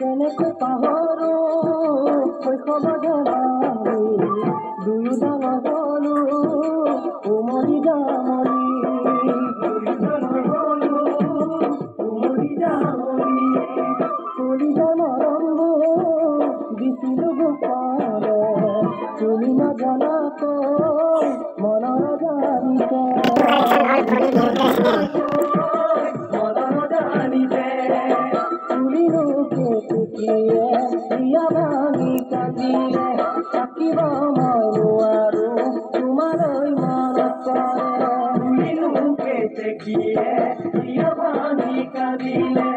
কেনেকে পাহৰো শৈশৱ ধেমালি দুয়ো ডাঙৰ হলো উমলি জামলি কলিজা মৰমবোৰ দিছিলো গোপালে তুমি নজনাকৈ মনৰ জানিতে থাকিব মই নোৱাৰো তোমালৈ মনত পৰে ভাঙি কান্দিলে